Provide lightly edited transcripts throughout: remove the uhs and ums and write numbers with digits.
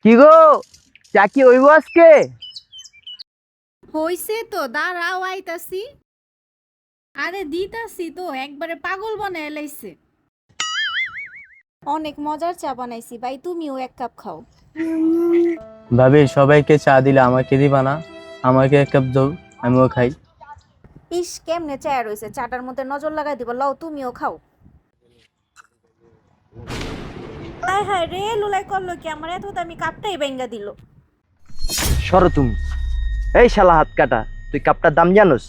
কি গো, চা কি হইব আজকে? হইছে তো, দাঁড়াও আইতাছি। আরে দিতাছি তো, একবারে পাগল বানায় লাইছে। অনেক মজার চা বানাইছি ভাই, তুমিও এক কাপ খাও। ভাবি সবাইকে চা দিলে আমাকে দিবা না? আমাকে এক কাপ দাও, আমিও খাই। ইস, কেমনে চায়া রইছে, চাটার মধ্যে নজর লাগাই দিব। লও তুমিও খাও। হায় হায় রে, লুলাই করলো কি, আমার এত দামি কাপটাই ভেঙ্গা দিল। সরো তুমি। এই শালা হাত কাটা, তুই কাপটার দাম জানোস?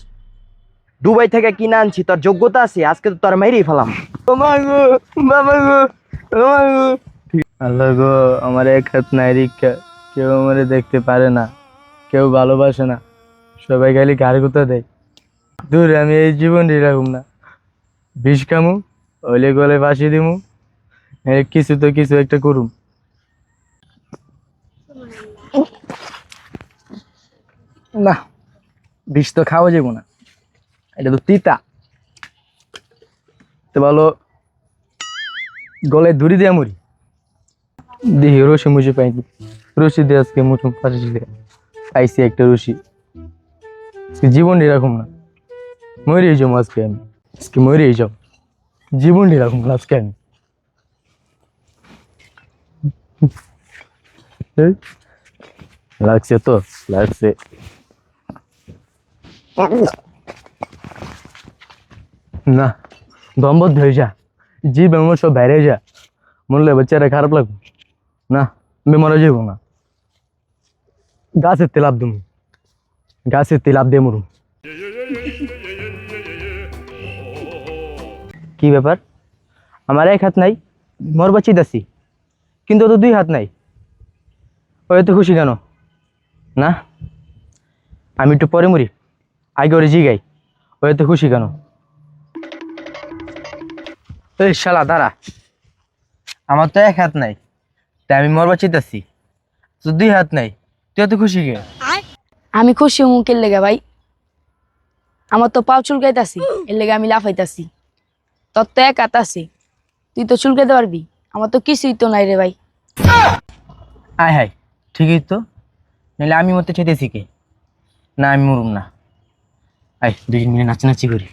দুবাই থেকে কিনে আনছি, তোর যোগ্যতা আছে? আজকে তো তোর মাইরেই ফেলাম। ও মা গো, বাবা গো, ও মা গো। আল্লাহ গো, আমার এক হাত নাই রিক্কা। কেউ আমারে দেখতে পারে না, কেউ ভালোবাসে না, সবাই খালি ঘাড় গুঁতা দেয়। দূর, আমি এই জীবন এরকম না। বিষ খামু, ওলে গলে ফাঁসি দিমু, কিছু তো কিছু একটা করুম। না, বিষ তো খাওয়া যাবো না, এটা তো তিতা। তো বলো, গলায় ধরি দিয়ে মরি। দেখি রশি মুশি পাইনি, রশি দিয়ে আজকে মুঠুম ফাঁসি দিয়ে পাইছি একটা রশি। আজকে জীবন এরকম না, মরেই যাবো আজকে আমি। আজকে মরেই যাবো, জীবন এরকম না আজকে আমি। এই, লাগছে তো, লাগছে। না, দম বন্ধ হয়ে যা, জীব এমন সব বাইরে যা, মরলে বাচ্চারা খারাপ লাগবে না। আমি মারা যাবো না, গাছের তেল আপ দিমু, গাছের তেল আপ দিয়ে মরুম। কি ব্যাপার, আমার এক হাত নাই, মরবা চিতাছি, কিন্তু ও তো দুই হাত নাই। ও এত খুশি কেন? না, আমি একটু পরে মরি, আগে ওরে জিগাই, ও এত খুশি কেন? এই শালা দাঁড়া, আমার তো এক হাত নাই, তাই আমি মরবা চিতাছি। তো দুই হাত নাই, তুই এত খুশি কে? আমি খুশি মুখের লেগে ভাই, আমার তো পাও চুলকাইতাছি, এর লেগে আমি লাফাইতাছি। তোর তো এক হাত আছে, তুই তো চুলকাইতে পারবি, আমার তো কিছুই তো নাই রে ভাই। আয় হায়, ঠিকই তো, নাহলে আমি মরতে চাইতেছি কে? না, আমি মরুম না। আয় দুজন মিলে নাচানাচি করি।